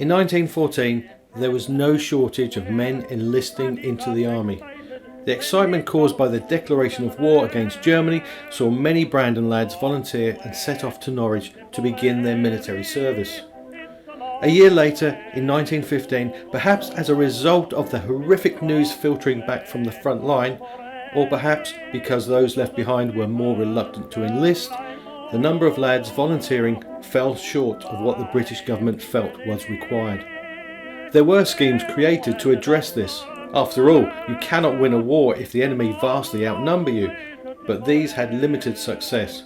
In 1914, there was no shortage of men enlisting into the army. The excitement caused by the declaration of war against Germany saw many Brandon lads volunteer and set off to Norwich to begin their military service. A year later, in 1915, perhaps as a result of the horrific news filtering back from the front line, or perhaps because those left behind were more reluctant to enlist, the number of lads volunteering fell short of what the British government felt was required. There were schemes created to address this. After all, you cannot win a war if the enemy vastly outnumber you, but these had limited success.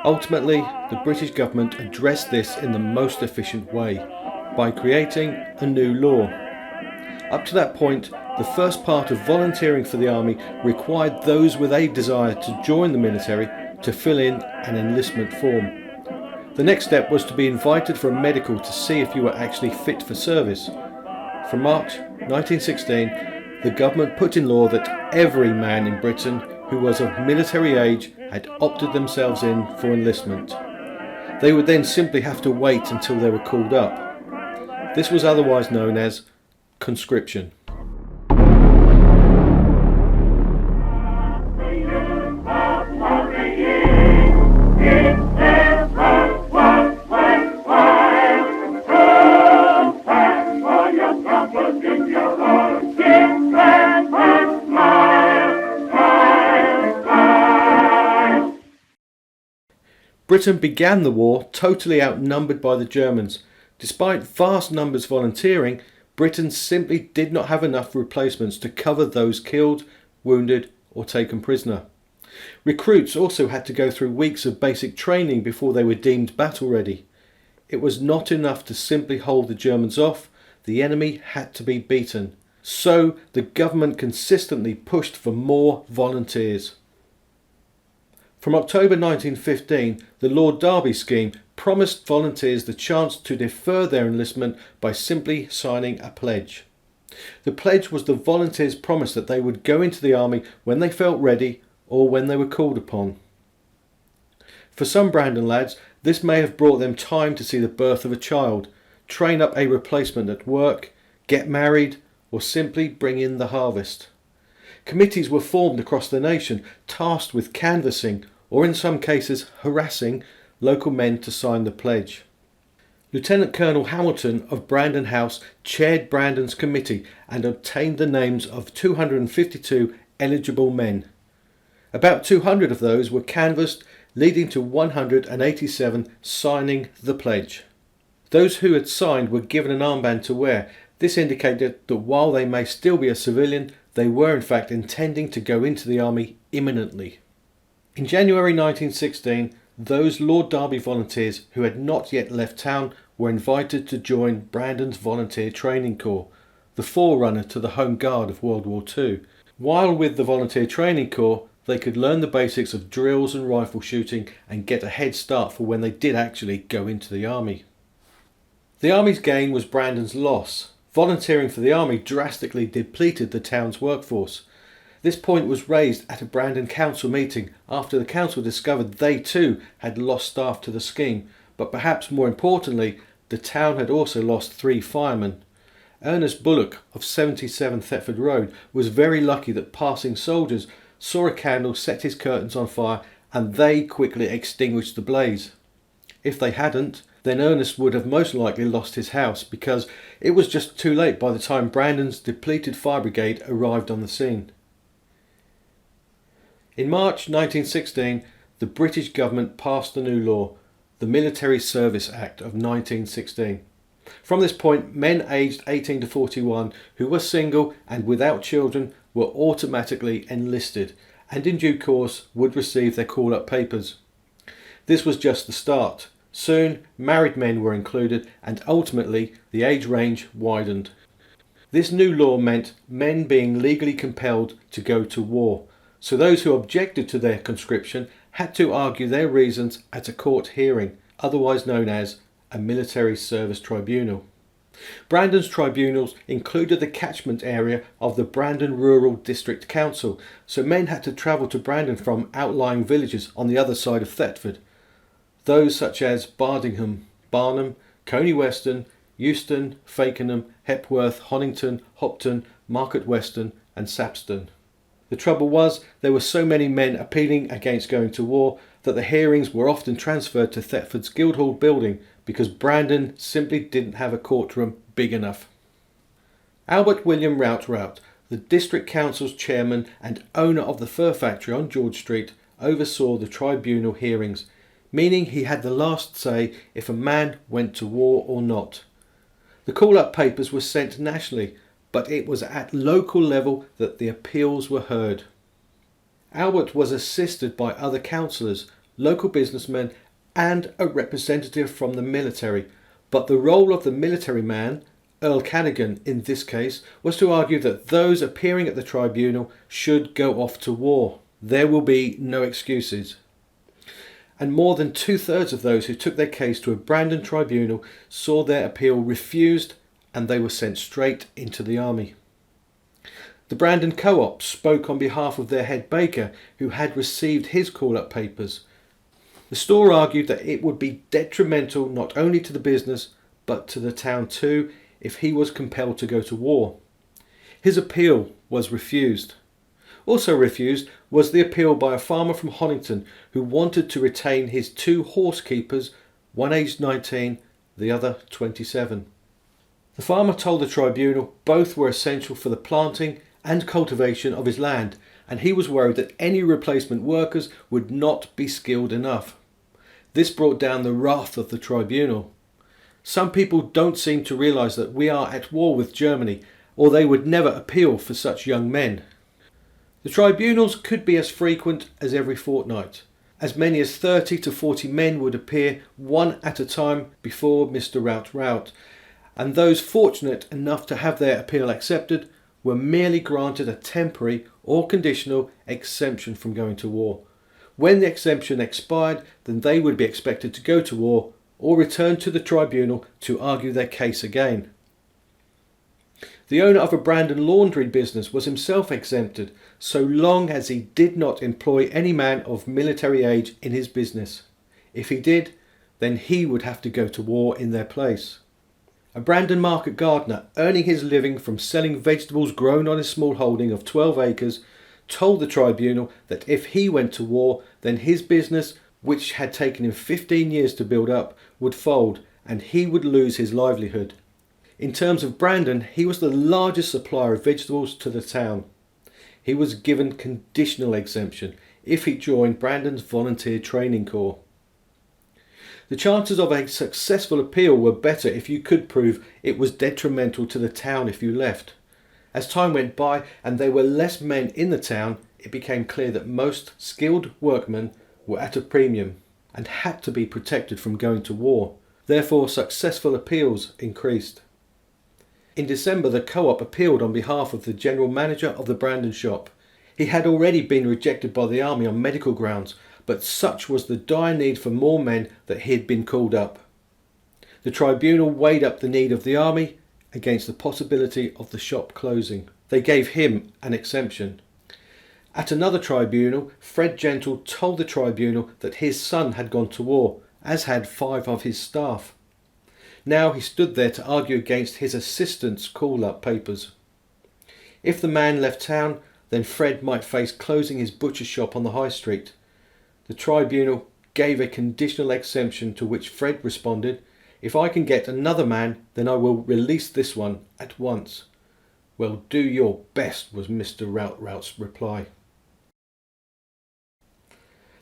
Ultimately, the British government addressed this in the most efficient way, by creating a new law. Up to that point, the first part of volunteering for the army required those with a desire to join the military to fill in an enlistment form. The next step was to be invited for a medical to see if you were actually fit for service. From March 1916, the government put in law that every man in Britain who was of military age had opted themselves in for enlistment. They would then simply have to wait until they were called up. This was otherwise known as conscription. Britain began the war totally outnumbered by the Germans. Despite vast numbers volunteering, Britain simply did not have enough replacements to cover those killed, wounded or taken prisoner. Recruits also had to go through weeks of basic training before they were deemed battle ready. It was not enough to simply hold the Germans off, the enemy had to be beaten. So the government consistently pushed for more volunteers. From October 1915, the Lord Derby scheme promised volunteers the chance to defer their enlistment by simply signing a pledge. The pledge was the volunteers' promise that they would go into the army when they felt ready or when they were called upon. For some Brandon lads, this may have brought them time to see the birth of a child, train up a replacement at work, get married, or simply bring in the harvest. Committees were formed across the nation, tasked with canvassing, or in some cases harassing, local men to sign the pledge. Lieutenant Colonel Hamilton of Brandon House chaired Brandon's committee and obtained the names of 252 eligible men. About 200 of those were canvassed, leading to 187 signing the pledge. Those who had signed were given an armband to wear. This indicated that while they may still be a civilian, they were in fact intending to go into the army imminently. In January 1916, those Lord Derby volunteers who had not yet left town were invited to join Brandon's Volunteer Training Corps, the forerunner to the Home Guard of World War II. While with the Volunteer Training Corps, they could learn the basics of drills and rifle shooting and get a head start for when they did actually go into the army. The army's gain was Brandon's loss. Volunteering for the army drastically depleted the town's workforce. This point was raised at a Brandon council meeting after the council discovered they too had lost staff to the scheme, but perhaps more importantly, the town had also lost 3 firemen. Ernest Bullock of 77 Thetford Road was very lucky that passing soldiers saw a candle set his curtains on fire and they quickly extinguished the blaze. If they hadn't, then Ernest would have most likely lost his house because it was just too late by the time Brandon's depleted fire brigade arrived on the scene. In March 1916, the British government passed the new law, the Military Service Act of 1916. From this point, men aged 18 to 41 who were single and without children were automatically enlisted and in due course would receive their call-up papers. This was just the start. Soon, married men were included and ultimately the age range widened. This new law meant men being legally compelled to go to war, so those who objected to their conscription had to argue their reasons at a court hearing, otherwise known as a Military Service Tribunal. Brandon's tribunals included the catchment area of the Brandon Rural District Council, so men had to travel to Brandon from outlying villages on the other side of Thetford. Those such as Bardingham, Barnham, Coney Weston, Euston, Fakenham, Hepworth, Honington, Hopton, Market Weston and Sapston. The trouble was, there were so many men appealing against going to war that the hearings were often transferred to Thetford's Guildhall building because Brandon simply didn't have a courtroom big enough. Albert William Rout, the District Council's chairman and owner of the fur factory on George Street, oversaw the tribunal hearings, meaning he had the last say if a man went to war or not. The call-up papers were sent nationally, but it was at local level that the appeals were heard. Albert was assisted by other councillors, local businessmen and a representative from the military, but the role of the military man, Earl Cadogan in this case, was to argue that those appearing at the tribunal should go off to war. There will be no excuses. And more than 2/3 of those who took their case to a Brandon tribunal saw their appeal refused and they were sent straight into the army. The Brandon Co-op spoke on behalf of their head baker who had received his call-up papers. The store argued that it would be detrimental not only to the business but to the town too if he was compelled to go to war. His appeal was refused. Also refused was the appeal by a farmer from Honington who wanted to retain his 2 horse keepers, one aged 19, the other 27. The farmer told the tribunal both were essential for the planting and cultivation of his land, and he was worried that any replacement workers would not be skilled enough. This brought down the wrath of the tribunal. Some people don't seem to realise that we are at war with Germany, or they would never appeal for such young men. The tribunals could be as frequent as every fortnight. As many as 30 to 40 men would appear one at a time before Mr. Rout, and those fortunate enough to have their appeal accepted were merely granted a temporary or conditional exemption from going to war. When the exemption expired, then they would be expected to go to war or return to the tribunal to argue their case again. The owner of a Brandon laundry business was himself exempted, so long as he did not employ any man of military age in his business. If he did, then he would have to go to war in their place. A Brandon market gardener, earning his living from selling vegetables grown on his small holding of 12 acres, told the tribunal that if he went to war, then his business, which had taken him 15 years to build up, would fold and he would lose his livelihood. In terms of Brandon, he was the largest supplier of vegetables to the town. He was given conditional exemption if he joined Brandon's volunteer training corps. The chances of a successful appeal were better if you could prove it was detrimental to the town if you left. As time went by and there were less men in the town, it became clear that most skilled workmen were at a premium and had to be protected from going to war. Therefore, successful appeals increased. In December, the co-op appealed on behalf of the general manager of the Brandon shop. He had already been rejected by the army on medical grounds, but such was the dire need for more men that he had been called up. The tribunal weighed up the need of the army against the possibility of the shop closing. They gave him an exemption. At another tribunal, Fred Gentle told the tribunal that his son had gone to war, as had 5 of his staff. Now he stood there to argue against his assistant's call-up papers. If the man left town, then Fred might face closing his butcher shop on the high street. The tribunal gave a conditional exemption to which Fred responded, "If I can get another man, then I will release this one at once." "Well, do your best," was Mr. Rout's reply.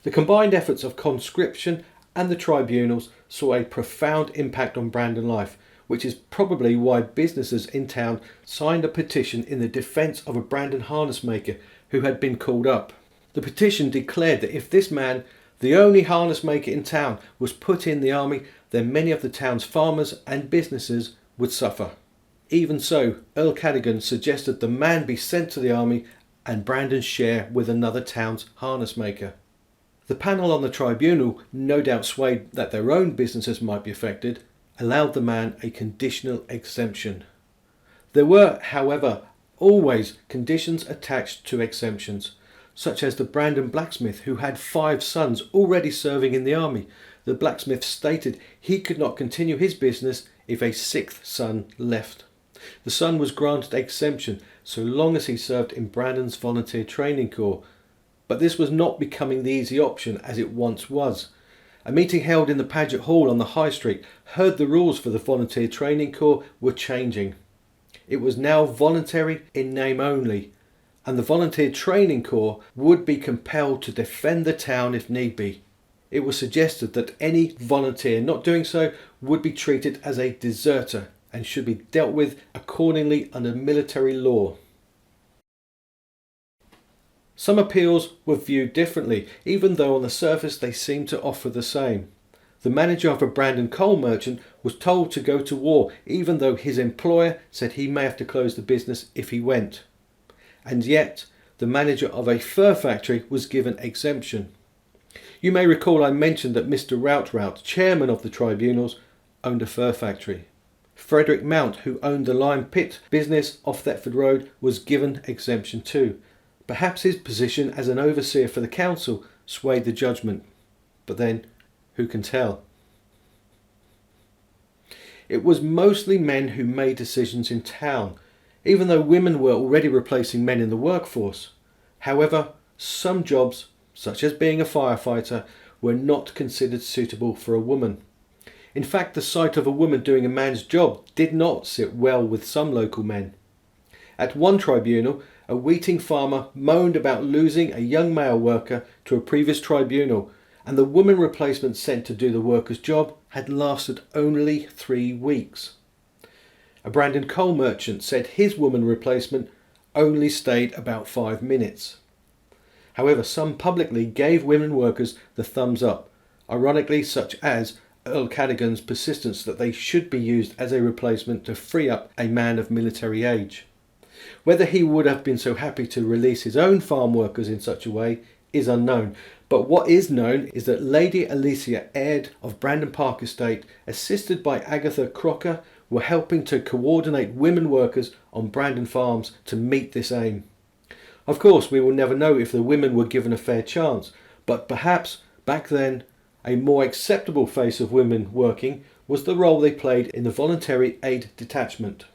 The combined efforts of conscription and the tribunals saw a profound impact on Brandon life, which is probably why businesses in town signed a petition in the defence of a Brandon harness maker who had been called up. The petition declared that if this man, the only harness maker in town, was put in the army, then many of the town's farmers and businesses would suffer. Even so, Earl Cadogan suggested the man be sent to the army and Brandon share with another town's harness maker. The panel on the tribunal, no doubt swayed that their own businesses might be affected, allowed the man a conditional exemption. There were, however, always conditions attached to exemptions, such as the Brandon blacksmith who had 5 sons already serving in the army. The blacksmith stated he could not continue his business if a sixth son left. The son was granted exemption so long as he served in Brandon's volunteer training corps, but this was not becoming the easy option as it once was. A meeting held in the Paget Hall on the High Street heard the rules for the volunteer training corps were changing. It was now voluntary in name only, and the volunteer training corps would be compelled to defend the town if need be. It was suggested that any volunteer not doing so would be treated as a deserter and should be dealt with accordingly under military law. Some appeals were viewed differently, even though on the surface they seemed to offer the same. The manager of a Brandon coal merchant was told to go to war, even though his employer said he may have to close the business if he went. And yet, the manager of a fur factory was given exemption. You may recall I mentioned that Mr. Routrout, chairman of the tribunals, owned a fur factory. Frederick Mount, who owned the lime pit business off Thetford Road, was given exemption too. Perhaps his position as an overseer for the council swayed the judgment. But then, who can tell? It was mostly men who made decisions in town, even though women were already replacing men in the workforce. However, some jobs, such as being a firefighter, were not considered suitable for a woman. In fact, the sight of a woman doing a man's job did not sit well with some local men. At one tribunal, a wheating farmer moaned about losing a young male worker to a previous tribunal, and the woman replacement sent to do the worker's job had lasted only 3 weeks. A Brandon coal merchant said his woman replacement only stayed about 5 minutes. However, some publicly gave women workers the thumbs up, ironically such as Earl Cadogan's persistence that they should be used as a replacement to free up a man of military age. Whether he would have been so happy to release his own farm workers in such a way is unknown, but what is known is that Lady Alicia Aird of Brandon Park Estate, assisted by Agatha Crocker, were helping to coordinate women workers on Brandon farms to meet this aim. Of course, we will never know if the women were given a fair chance, but perhaps back then a more acceptable face of women working was the role they played in the voluntary aid detachment.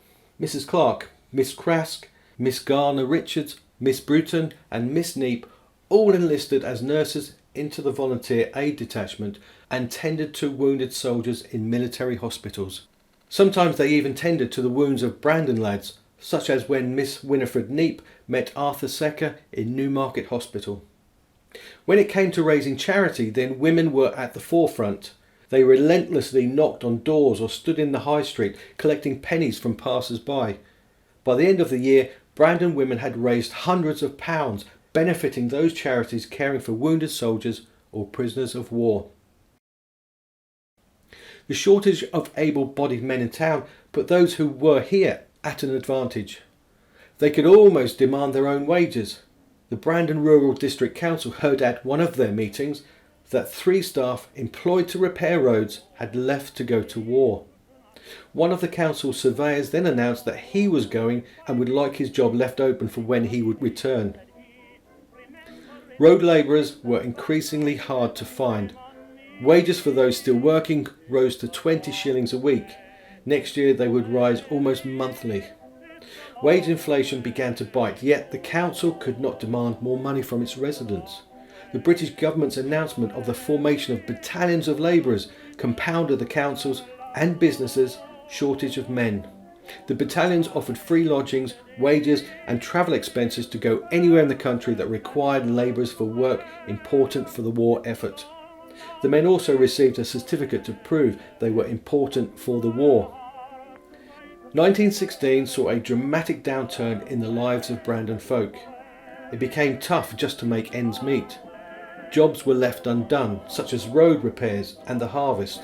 Mrs. Clark, Miss Crask, Miss Garner Richards, Miss Bruton and Miss Neep all enlisted as nurses into the volunteer aid detachment and tended to wounded soldiers in military hospitals. Sometimes they even tended to the wounds of Brandon lads, such as when Miss Winifred Neep met Arthur Secker in Newmarket Hospital. When it came to raising charity, then women were at the forefront. They relentlessly knocked on doors or stood in the high street collecting pennies from passers-by. By the end of the year, Brandon women had raised hundreds of pounds, benefiting those charities caring for wounded soldiers or prisoners of war. The shortage of able-bodied men in town put those who were here at an advantage. They could almost demand their own wages. The Brandon Rural District Council heard at one of their meetings that 3 staff employed to repair roads had left to go to war. One of the council's surveyors then announced that he was going and would like his job left open for when he would return. Road labourers were increasingly hard to find. Wages for those still working rose to 20 shillings a week. Next year they would rise almost monthly. Wage inflation began to bite, yet the council could not demand more money from its residents. The British government's announcement of the formation of battalions of labourers compounded the council's and businesses' shortage of men. The battalions offered free lodgings, wages and travel expenses to go anywhere in the country that required labourers for work important for the war effort. The men also received a certificate to prove they were important for the war. 1916 saw a dramatic downturn in the lives of Brandon folk. It became tough just to make ends meet. Jobs were left undone, such as road repairs and the harvest.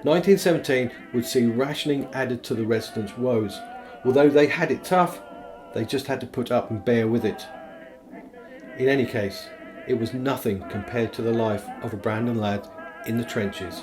1917 would see rationing added to the residents' woes. Although they had it tough, they just had to put up and bear with it. In any case, it was nothing compared to the life of a Brandon lad in the trenches.